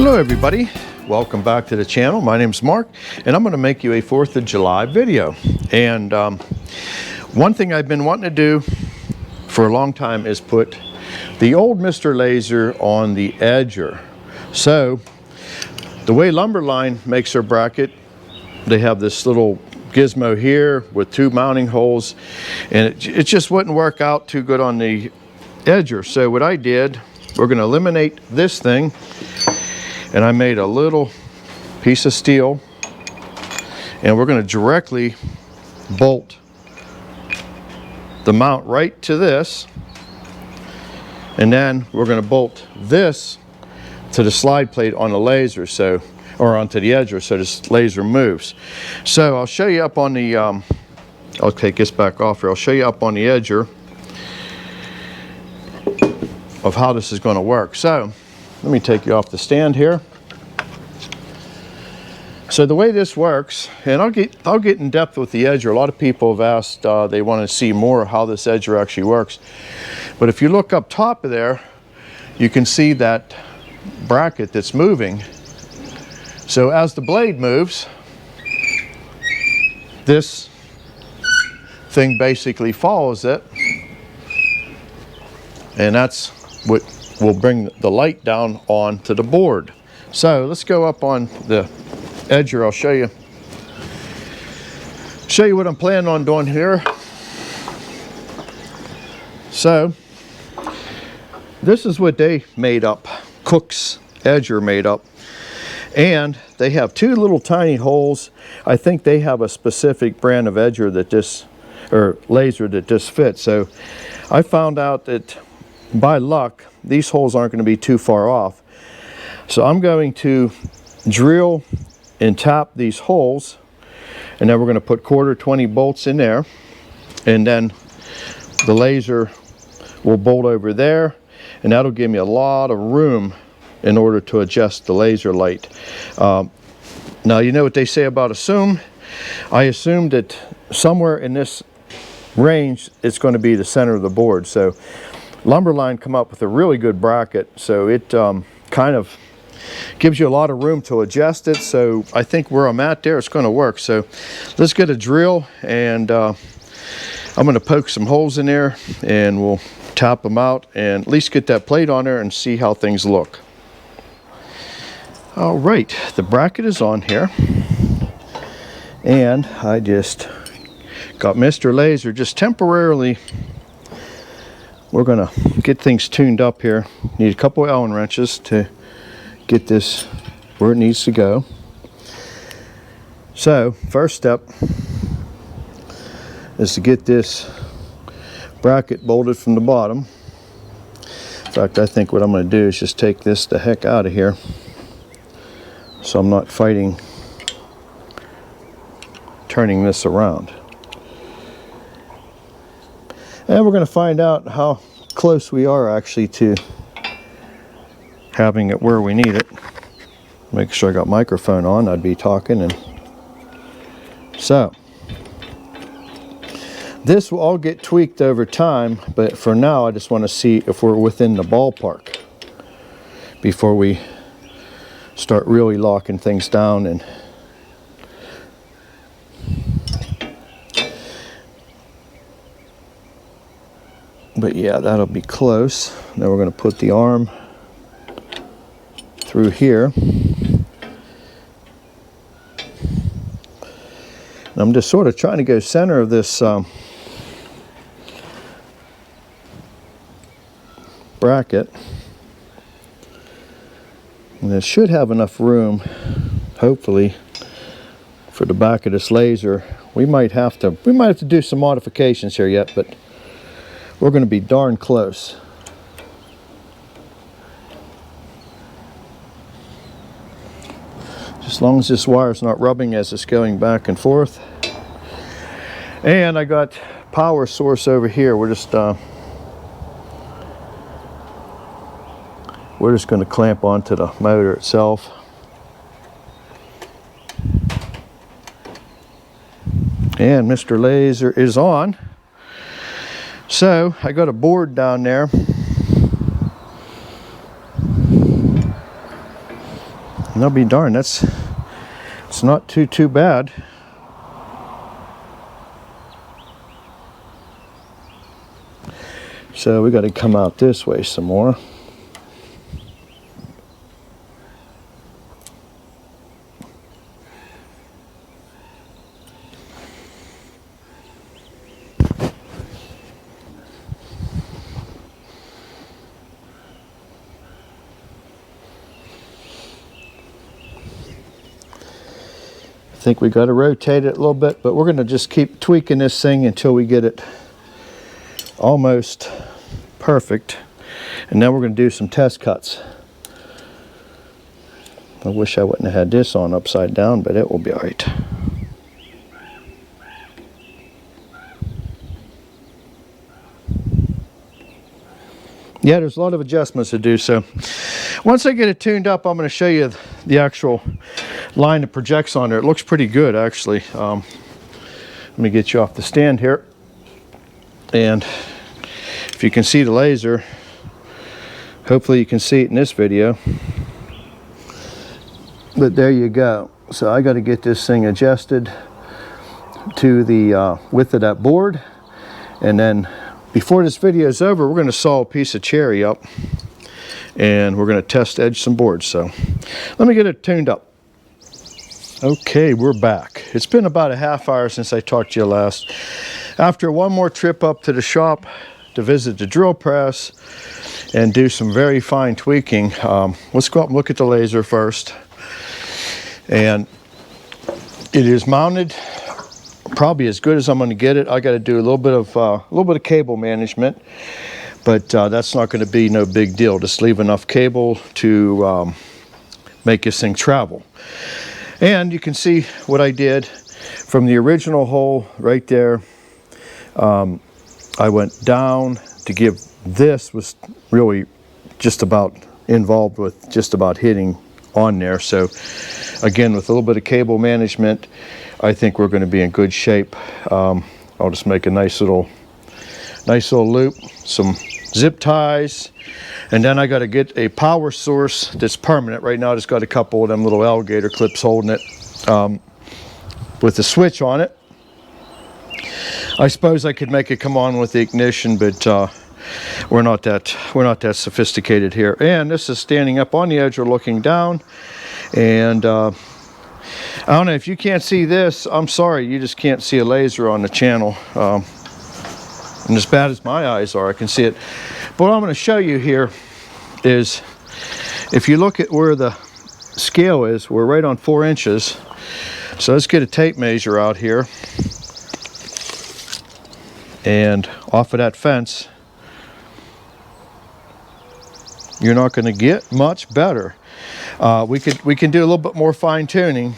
Hello everybody, welcome back to the channel. My name's Mark and I'm going to make you a 4th of July video. And one thing I've been wanting to do for a long time is put the old Mr. Laser on the edger. So the way Lumberline makes their bracket, they have this little gizmo here with 2 mounting holes, and it just wouldn't work out too good on the edger. So what I did, we're going to eliminate this thing, and I made a little piece of steel, and we're going to directly bolt the mount right to this, and then we're going to bolt this to the slide plate on the laser, so, or onto the edger, so this laser moves. So I'll show you up on the I'll take this back off here. I'll show you up on the edger of how this is going to work. So let me take you off the stand here. So the way this works, and I'll get in depth with the edger. A lot of people have asked, they want to see more of how this edger actually works. But if you look up top of there, you can see that bracket that's moving. So as the blade moves, this thing basically follows it, and that's what will bring the light down onto the board. So let's go up on the edger. I'll show you what I'm planning on doing here. So this is what they made up, Cook's edger made up, and they have 2 little tiny holes. I think they have a specific brand of edger that this, or laser, that this fits. So I found out that by luck these holes aren't going to be too far off. So I'm going to drill and tap these holes, and then we're going to put 1/4 bolts in there, and then the laser will bolt over there, and that'll give me a lot of room in order to adjust the laser light. Now you know what they say about assume. I assumed that somewhere in this range it's going to be the center of the board. So Lumberline come up with a really good bracket, so it kind of gives you a lot of room to adjust it. So I think where I'm at there, it's going to work. So let's get a drill, and I'm going to poke some holes in there, and we'll tap them out and at least get that plate on there and see how things look. All right, the bracket is on here, and I just got Mr. Laser just temporarily. We're going to get things tuned up here. Need a couple of Allen wrenches to get this where it needs to go. So first step is to get this bracket bolted from the bottom. In fact, I think what I'm going to do is just take this the heck out of here, so I'm not fighting turning this around. And we're going to find out how close we are actually to having it where we need it. Make sure I got microphone on, I'd be talking. And so this will all get tweaked over time, but for now I just want to see if we're within the ballpark before we start really locking things down. And but yeah, that'll be close. Now we're going to put the arm through here. And I'm just sort of trying to go center of this bracket. And it should have enough room, hopefully, for the back of this laser. We might have to do some modifications here yet, but we're going to be darn close. As long as this wire is not rubbing as it's going back and forth. And I got power source over here. We're just going to clamp onto the motor itself. And Mr. Laser is on. So I got a board down there And I'll be darned, it's not too bad. So we got to come out this way some more. I think we got to rotate it a little bit, but we're going to just keep tweaking this thing until we get it almost perfect. And now we're going to do some test cuts. I wish I wouldn't have had this on upside down, but it will be all right. Yeah, there's a lot of adjustments to do. So once I get it tuned up, I'm going to show you the actual line that projects on there. It looks pretty good, actually. Let me get you off the stand here. And if you can see the laser, hopefully you can see it in this video. But there you go. So I got to get this thing adjusted to the width of that board. And then before this video is over, we're going to saw a piece of cherry up. And we're going to test edge some boards. So let me get it tuned up. Okay, we're back. It's been about a half hour since I talked to you last. After one more trip up to the shop to visit the drill press and do some very fine tweaking, let's go up and look at the laser first. And it is mounted probably as good as I'm going to get it. I got to do a little bit of cable management, but that's not going to be no big deal. Just leave enough cable to make this thing travel. And you can see what I did from the original hole right there. I went down to give this, was really just about involved with just about hitting on there. So again, with a little bit of cable management, I think we're going to be in good shape. I'll just make a nice little loop, some zip ties, and then I got to get a power source that's permanent. Right now I just got a couple of them little alligator clips holding it with a switch on it. I suppose I could make it come on with the ignition, but we're not that sophisticated here. And this is standing up on the edge or looking down. And I don't know if you can't see this. I'm sorry, you just can't see a laser on the channel. And as bad as my eyes are, I can see it. But what I'm going to show you here is, if you look at where the scale is, we're right on 4 inches. So let's get a tape measure out here. And off of that fence, you're not going to get much better. We can do a little bit more fine tuning,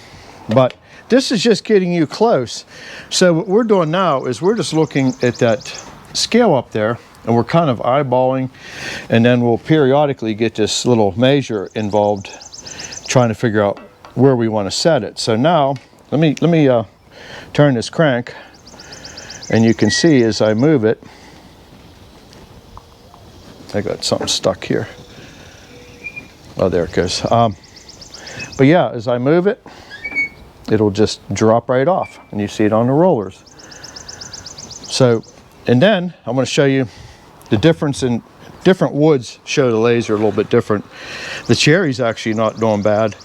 but this is just getting you close. So what we're doing now is we're just looking at that scale up there, and we're kind of eyeballing, and then we'll periodically get this little measure involved, trying to figure out where we want to set it. So now let me turn this crank, and you can see as I move it, I got something stuck here. Oh, there it goes. But yeah, as I move it, it'll just drop right off, and you see it on the rollers. So, and then I'm going to show you the difference in different woods. Show the laser a little bit different. The cherry's actually not doing bad,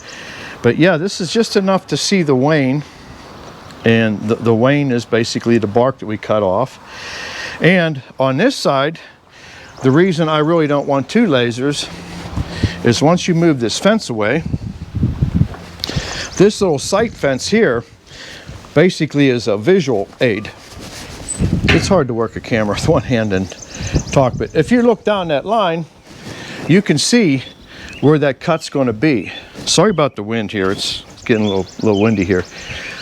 but yeah, this is just enough to see the wane, and the wane is basically the bark that we cut off. And on this side, the reason I really don't want 2 lasers is once you move this fence away, this little sight fence here basically is a visual aid. It's hard to work a camera with one hand and talk, but if you look down that line, you can see where that cut's going to be. Sorry about the wind here, it's getting a little windy here.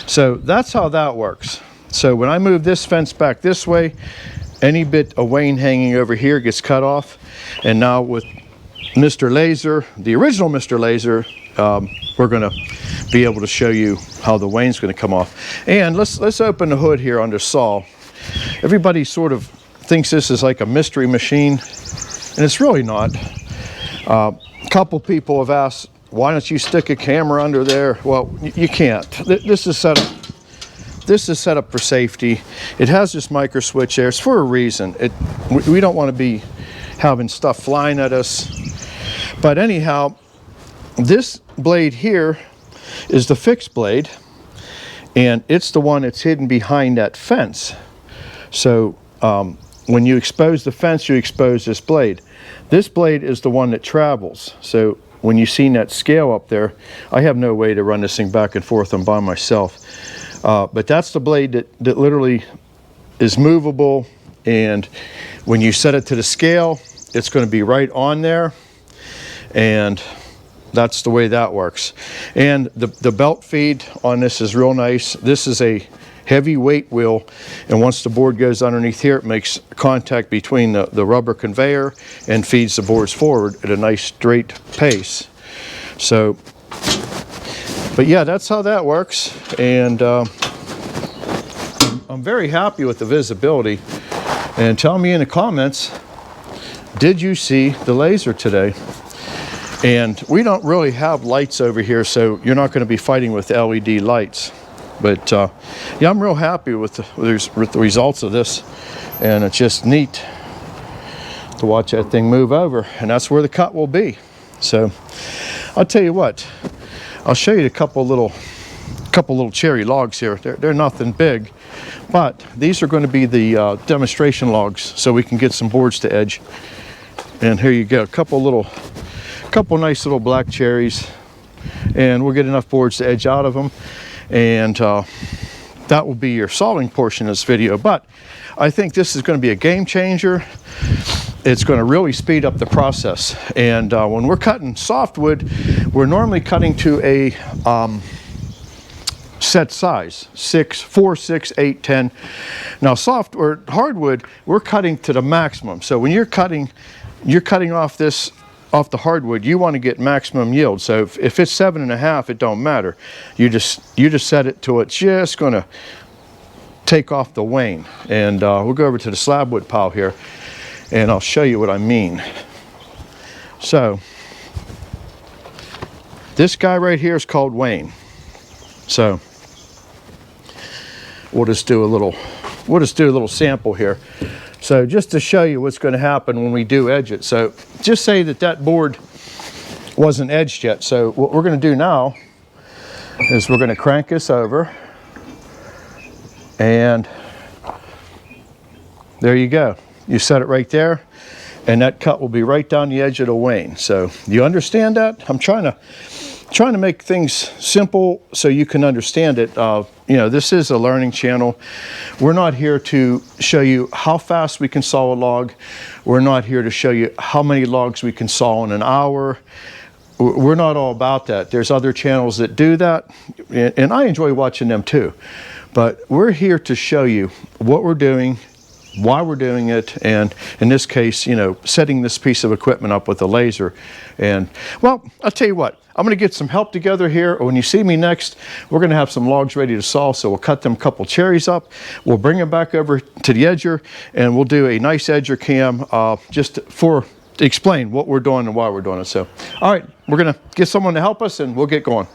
So that's how that works. So when I move this fence back this way, any bit of wane hanging over here gets cut off. And now with Mr. Laser, the original Mr. Laser, we're going to be able to show you how the wane's going to come off. And let's open the hood here on the saw. Everybody sort of thinks this is like a mystery machine, and it's really not. A couple people have asked why don't you stick a camera under there? Well, you can't. This is set up. This is set up for safety. It has this micro switch there. It's for a reason. We don't want to be having stuff flying at us. But anyhow, this blade here is the fixed blade, and it's the one that's hidden behind that fence. So when you expose the fence, you expose this blade. This blade is the one that travels. So when you seen that scale up there, I have no way to run this thing back and forth on by myself. But that's the blade that literally is movable, and when you set it to the scale, it's going to be right on there, and that's the way that works. And the belt feed on this is real nice. This is a heavy weight wheel, and once the board goes underneath here, it makes contact between the rubber conveyor and feeds the boards forward at a nice straight pace. So, but yeah, that's how that works, and I'm very happy with the visibility. And tell me in the comments, did you see the laser today? And we don't really have lights over here, so you're not going to be fighting with LED lights. But yeah, I'm real happy with the results of this, and it's just neat to watch that thing move over, and that's where the cut will be. So I'll tell you what, I'll show you a couple little cherry logs here. They're nothing big, but these are going to be the demonstration logs, so we can get some boards to edge. And here you go, a couple nice little black cherries, and we'll get enough boards to edge out of them, and that will be your soldering portion of this video. But I think this is going to be a game changer. It's going to really speed up the process. And when we're cutting softwood, we're normally cutting to a set size, 4, 6, 8, 10. Now soft or hardwood, we're cutting to the maximum. So when you're cutting off the hardwood, you want to get maximum yield. So if it's 7.5, it don't matter. You just set it to it's just going to take off the wane. And we'll go over to the slabwood pile here, and I'll show you what I mean. So this guy right here is called wane. So we'll just do a little sample here. So just to show you what's going to happen when we do edge it. So just say that board wasn't edged yet. So what we're going to do now is we're going to crank this over, and there you go. You set it right there, and that cut will be right down the edge of the wane. So you understand that? I'm trying to make things simple so you can understand it. You know, this is a learning channel. We're not here to show you how fast we can saw a log. We're not here to show you how many logs we can saw in an hour. We're not all about that. There's other channels that do that, and I enjoy watching them too. But we're here to show you what we're doing, why we're doing it, and in this case, you know, setting this piece of equipment up with a laser. And well, I'll tell you what, I'm going to get some help together here. When you see me next, we're going to have some logs ready to saw, so we'll cut them a couple cherries up, we'll bring them back over to the edger, and we'll do a nice edger cam just to explain what we're doing and why we're doing it. So all right, we're going to get someone to help us, and we'll get going.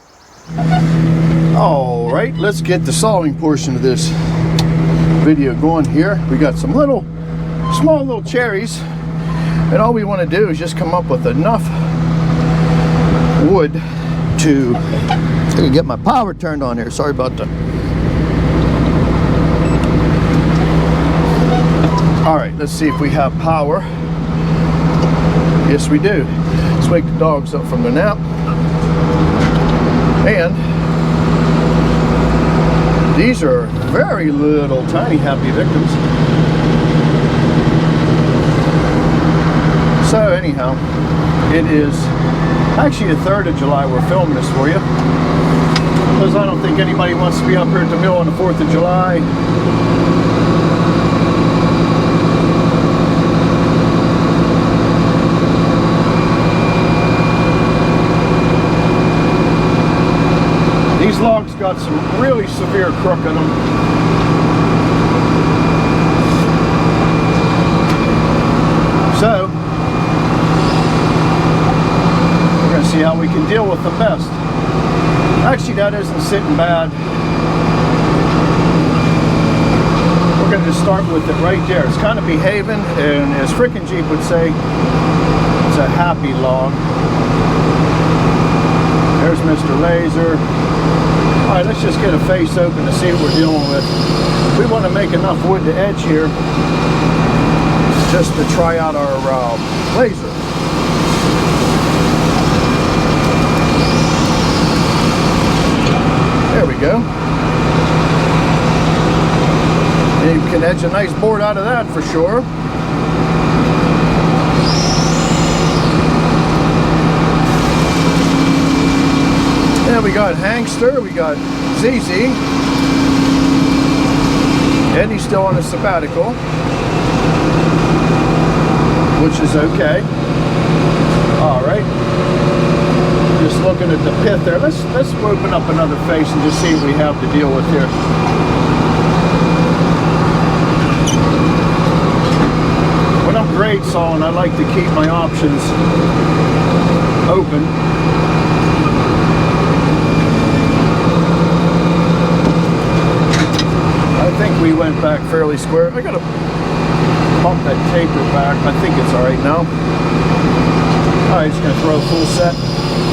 All right, let's get the sawing portion of this video going here. We got some small little cherries, and all we want to do is just come up with enough wood to get my power turned on here. Sorry about that. All right, let's see if we have power. Yes, we do. Let's wake the dogs up from their nap. And these are very little, tiny, happy victims. So anyhow, it is actually the 3rd of July we're filming this for you, because I don't think anybody wants to be up here at the mill on the 4th of July. These logs got some really severe crook in them. So we're going to see see how we can deal with them best. Actually, that isn't sitting bad. We're going to just start with it right there. It's kind of behaving, and as Frickin' Jeep would say, it's a happy log. There's Mr. Laser. Alright, let's just get a face open to see what we're dealing with. We want to make enough wood to edge here just to try out our laser. There we go. And you can edge a nice board out of that for sure. And we got Hankster, we got ZZ, and he's still on a sabbatical, which is okay. All right, just looking at the pith there. Let's open up another face and just see what we have to deal with here. When I'm grade sawing, I like to keep my options open. I think we went back fairly square. I gotta bump that taper back. I think it's all right now. All right, just gonna throw a full set,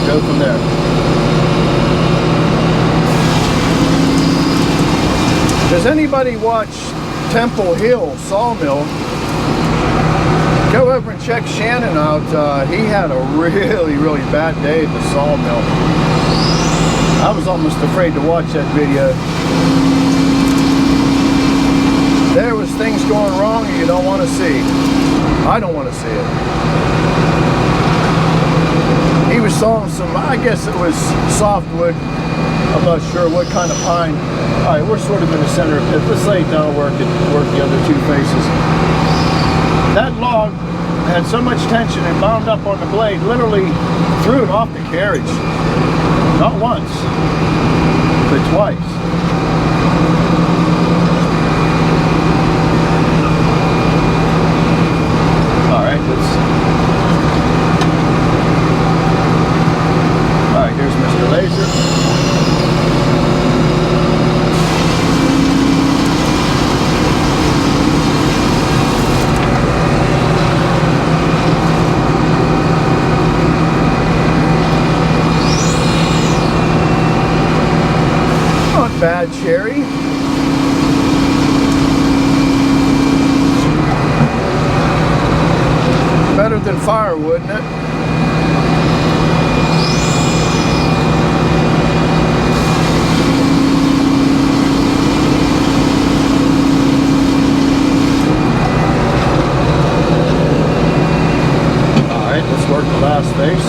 go from there. Does anybody watch Temple Hill Sawmill? Go over and check Shannon out. He had a really bad day at the sawmill. I was almost afraid to watch that video. There was things going wrong you don't want to see. I don't want to see it. He was sawing some, I guess it was softwood. I'm not sure what kind of pine. All right, we're sort of in the center of the pit. Let's lay it down and work the other two faces. That log had so much tension and bound up on the blade, literally threw it off the carriage. Not once, but twice. Alright, here's Mr. Laser. Not bad, Cherry. Better than firewood, isn't it? All right, let's work the last face.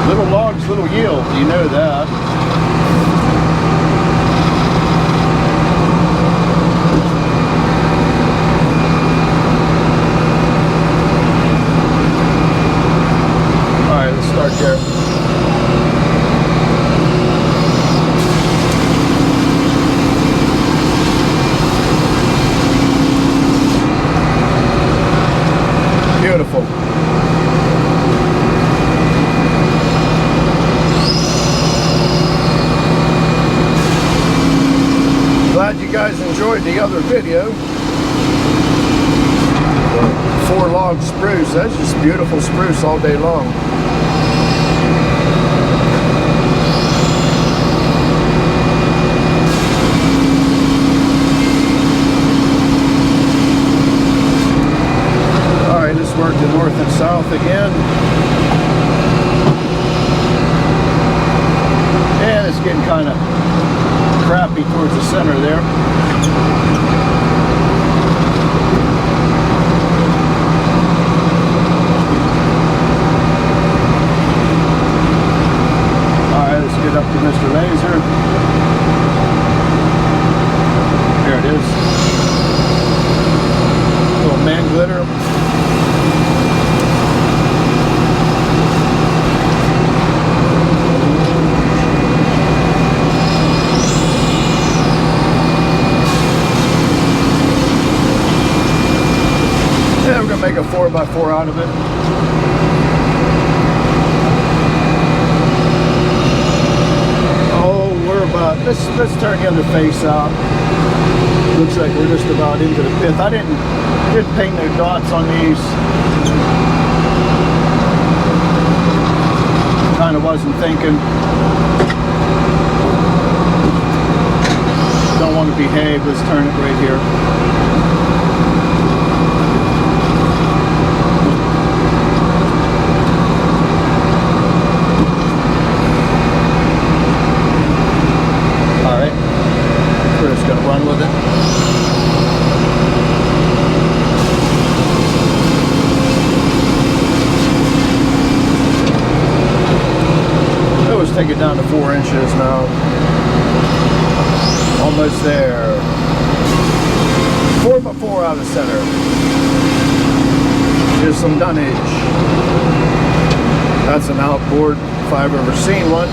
Little logs, little yield, you know that. Start there. Beautiful. Glad you guys enjoyed the other video. 4-log spruce. That's just beautiful spruce all day long. Let's work the north and south again. And it's getting kind of crappy towards the center there. Alright, let's get up to Mr. Laser. There it is. Little man glitter. a 4x4 out of it. Oh, we're about, let's turn the other face out. Looks like we're just about into the pith. I didn't paint no dots on these. Kind of wasn't thinking. Don't want to behave. Let's turn it right here. All right. We're just going to run with it. Let's take it down to 4 inches now. Almost there. 4x4 out of center. Here's some dunnage. That's an outboard if I've ever seen one.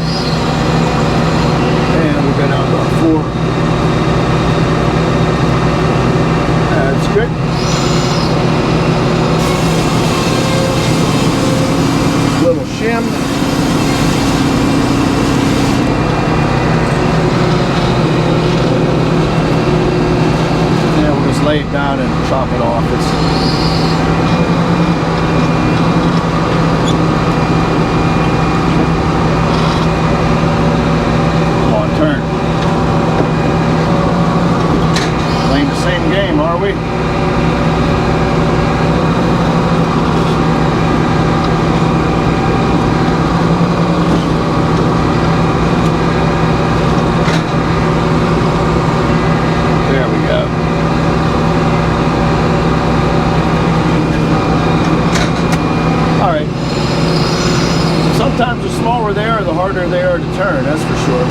And we'll go down to our 4. That's good. Little shim. Lay it down and chop it off. Come on, turn. Playing the same game, are we? There we go. Sometimes the smaller they are, the harder they are to turn, that's for sure.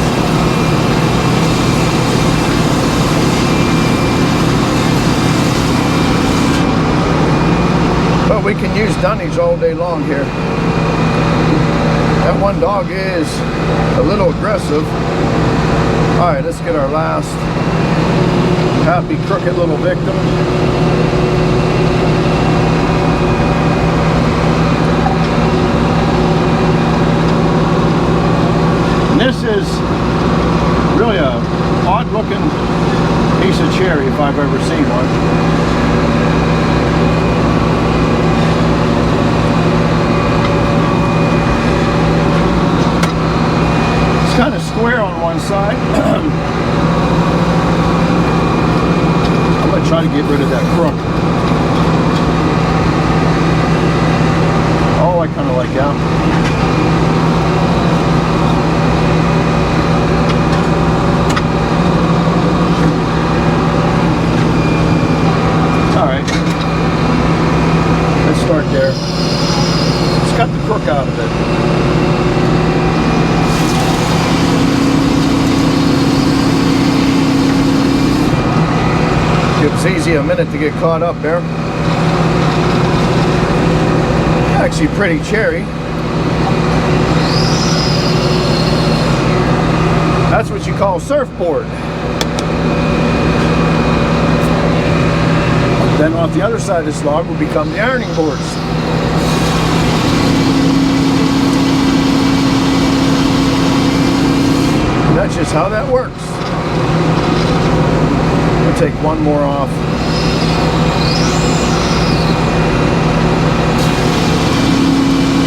But we can use dunnage all day long here. That one dog is a little aggressive. All right, let's get our last happy, crooked little victim. This is really a odd looking piece of cherry if I've ever seen one. It's kind of square on one side. I'm going to try to get rid of that crook. Oh, I kind of like that. Start there. Let's cut the crook out of it. Gives easy a minute to get caught up there. Actually pretty cherry. That's what you call surfboard. Then off the other side of this log will become the ironing boards. And that's just how that works. We'll take one more off.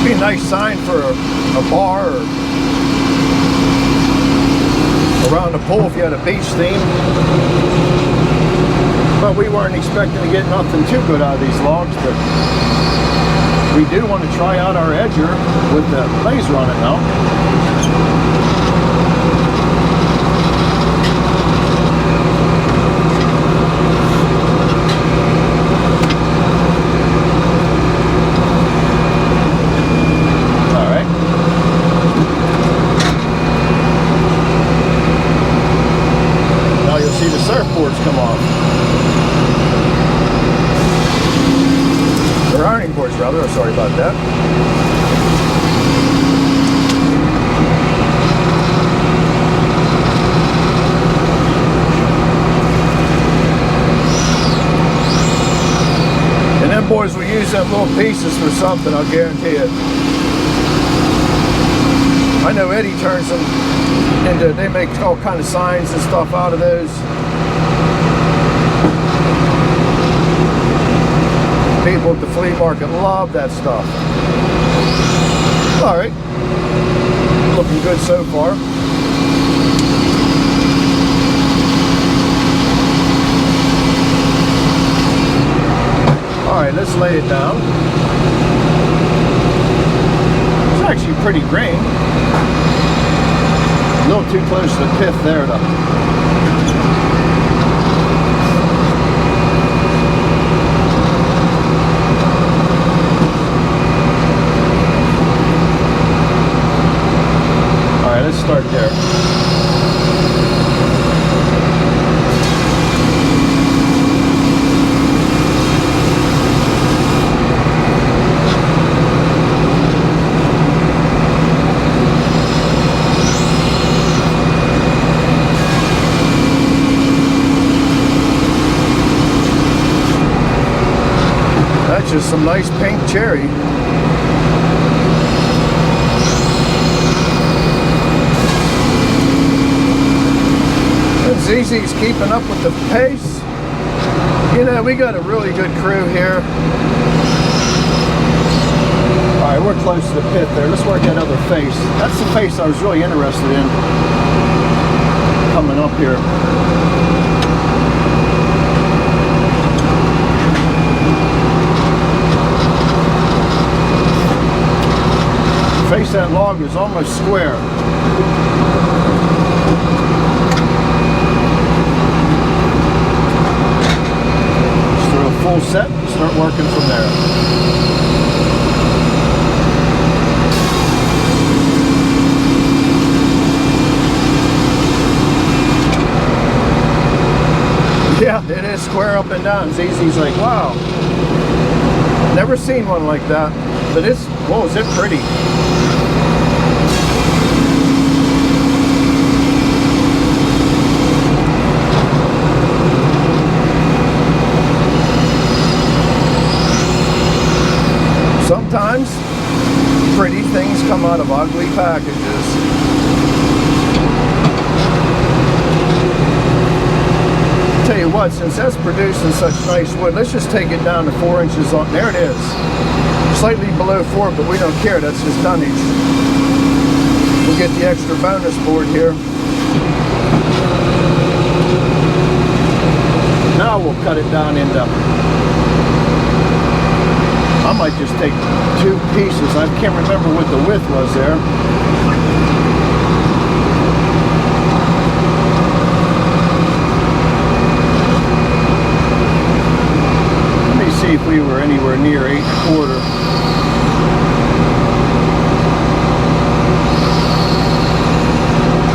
Be a nice sign for a bar or around the pool if you had a beach theme. But we weren't expecting to get nothing too good out of these logs, but we do want to try out our edger with the laser on it now. All right. Now you'll see the surfboards come off. Or ironing boards rather, sorry about that. boys will use them little pieces for something, I'll guarantee it. I know Eddie turns them into, they make all kind of signs and stuff out of those. People at the flea market love that stuff. All right, looking good so far. All right, let's lay it down. It's actually pretty green. A little too close to the pith there though. Let's start there. That's just some nice pink cherry. ZZ's keeping up with the pace. You know, we got a really good crew here. All right, we're close to the pit there. Let's work that other face. That's the face I was really interested in coming up here. Face that log is almost square. Full set, start working from there. Yeah, it is square up and down. ZZ's like, wow, never seen one like that. But it's, whoa, is it pretty? Sometimes pretty things come out of ugly packages. Tell you what, since that's producing such nice wood, let's just take it down to 4 inches on. There it is. Slightly below 4, but we don't care. That's just dunnage. We'll get the extra bonus board here. Now we'll cut it down into, I might just take 2 pieces. I can't remember what the width was there. Let me see if we were anywhere near 8 1/4.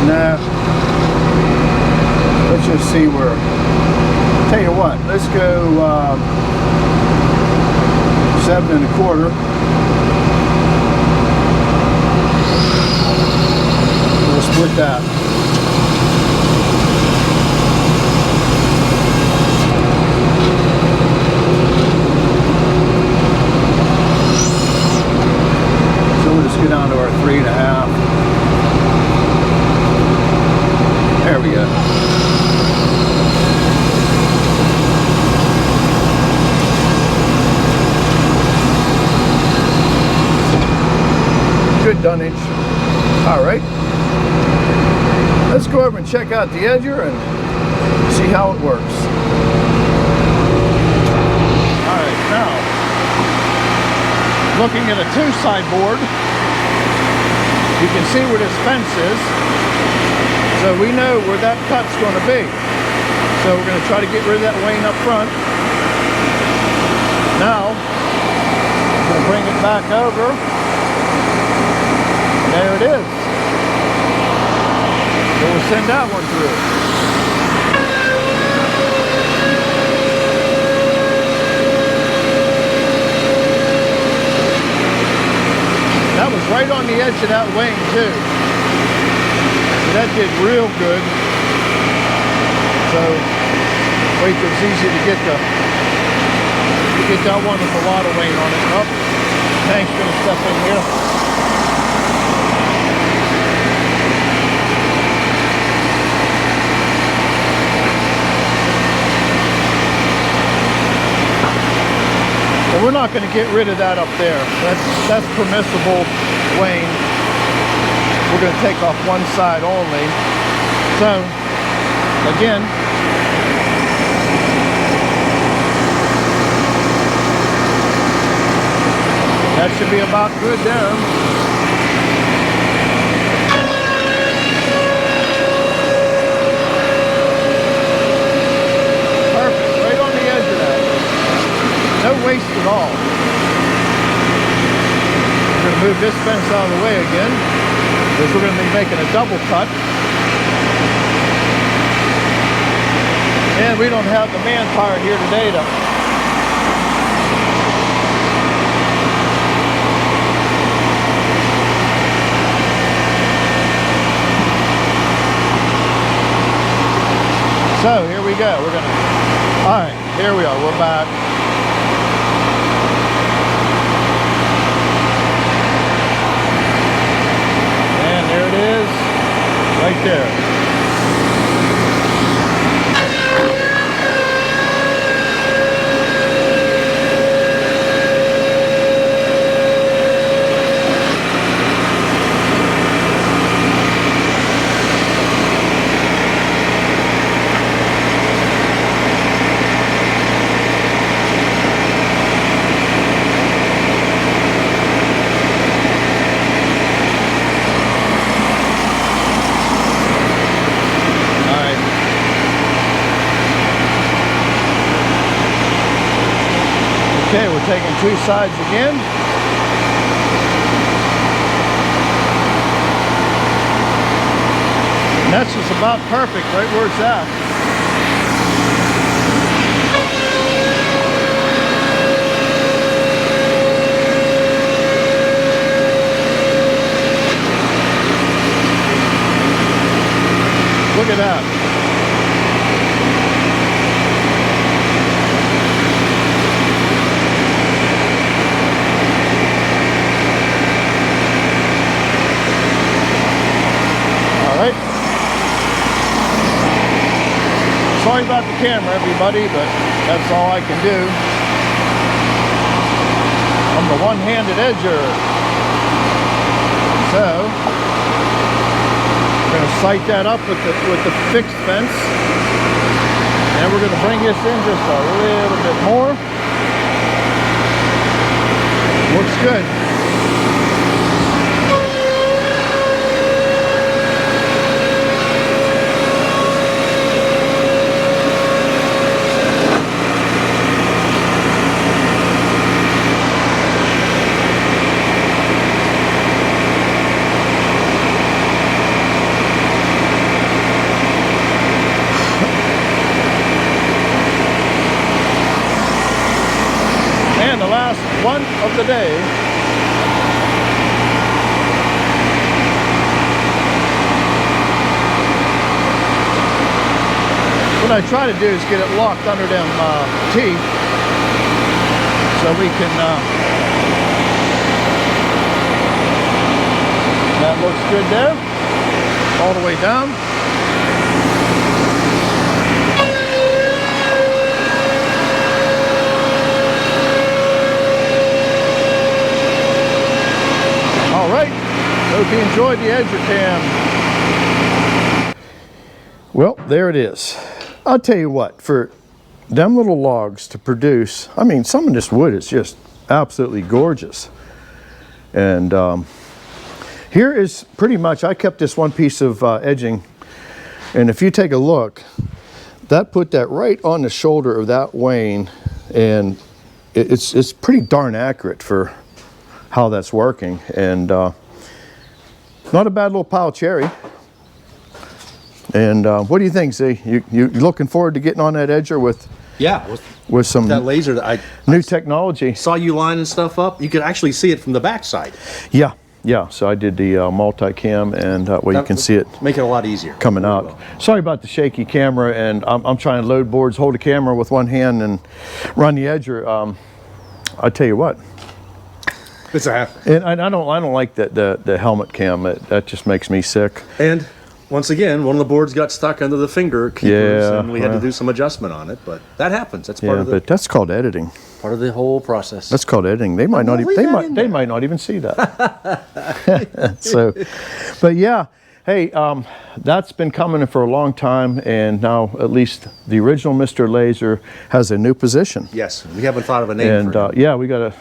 Nah. Let's just see where. Tell you what, let's go 7 1/4. We'll split that. So we'll just get down to our 3 1/2. There we go. Good dunnage. All right, let's go over and check out the edger and see how it works. All right, now looking at a 2-side board, you can see where this fence is, so we know where that cut's going to be. So we're going to try to get rid of that wane up front. Now I'm going to bring it back over. There it is. So we'll send that one through. That was right on the edge of that wane too. So that did real good. So wait till it's easy to get the Get that one with a lot of weight on it. Oh, tank's gonna step in here. Well, we're not going to get rid of that up there. That's permissible weighing. We're going to take off one side only. So, again, that should be about good there. Perfect, right on the edge of that. No waste at all. We're going to move this fence out of the way again, because we're going to be making a double cut. And we don't have the manpower here today to So here we go. We're gonna. All right, here we are. We're back. And there it is, right there. Okay, we're taking two sides again. And that's just about perfect right where it's at. Look at that. Sorry about the camera, everybody, but that's all I can do. I'm the one-handed edger. So, we're going to sight that up with the fixed fence. And we're going to bring this in just a little bit more. Looks good. One of the day. What I try to do is get it locked under them teeth so we can that looks good there, all the way down. All right, hope you enjoyed the Edger Cam. Well, there it is. I'll tell you what, for them little logs to produce, I mean, some of this wood is just absolutely gorgeous. And here is pretty much, I kept this one piece of edging, and if you take a look, that put that right on the shoulder of that wane, and it's pretty darn accurate for how that's working. And not a bad little pile of cherry. And what do you think, Z? You looking forward to getting on that edger with some that laser that new technology? Saw you lining stuff up. You could actually see it from the backside. Yeah. So I did the multicam, and well, you can see it. Make it a lot easier. Coming out. Well. Sorry about the shaky camera, and I'm trying to load boards, hold the camera with one hand, and run the edger. I tell you what, It's a half. and I don't like the helmet cam. That just makes me sick. And once again, one of the boards got stuck under the finger keepers, Yeah, and we had to do some adjustment on it. But that happens. That's part Yeah, of the but that's called editing. part of the whole process. That's called editing. They might not Well, even leave that in they there. might not even see that. So, but yeah, hey, that's been coming for a long time, and now at least the original Mr. Laser has a new position. Yes, we haven't thought of a name And for him. yeah, we gotta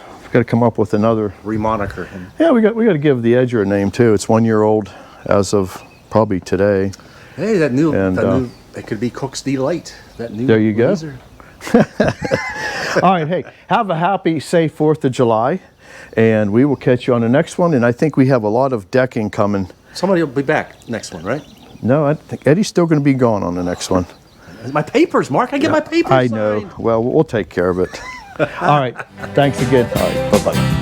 come up with another. Remoniker him. Yeah, we got to give the Edger a name too. It's 1 year old as of probably today. Hey, that new, And, it could be Cook's Delight. That new There you go. laser. All right, hey, have a happy, safe 4th of July, and we will catch you on the next one. And I think we have a lot of decking coming. Somebody will be back next one, right? No, I think Eddie's still going to be gone on the next one. My papers, Mark. I get my papers I signed. know. Well, we'll take care of it. All right. Thanks again. All right. Bye-bye.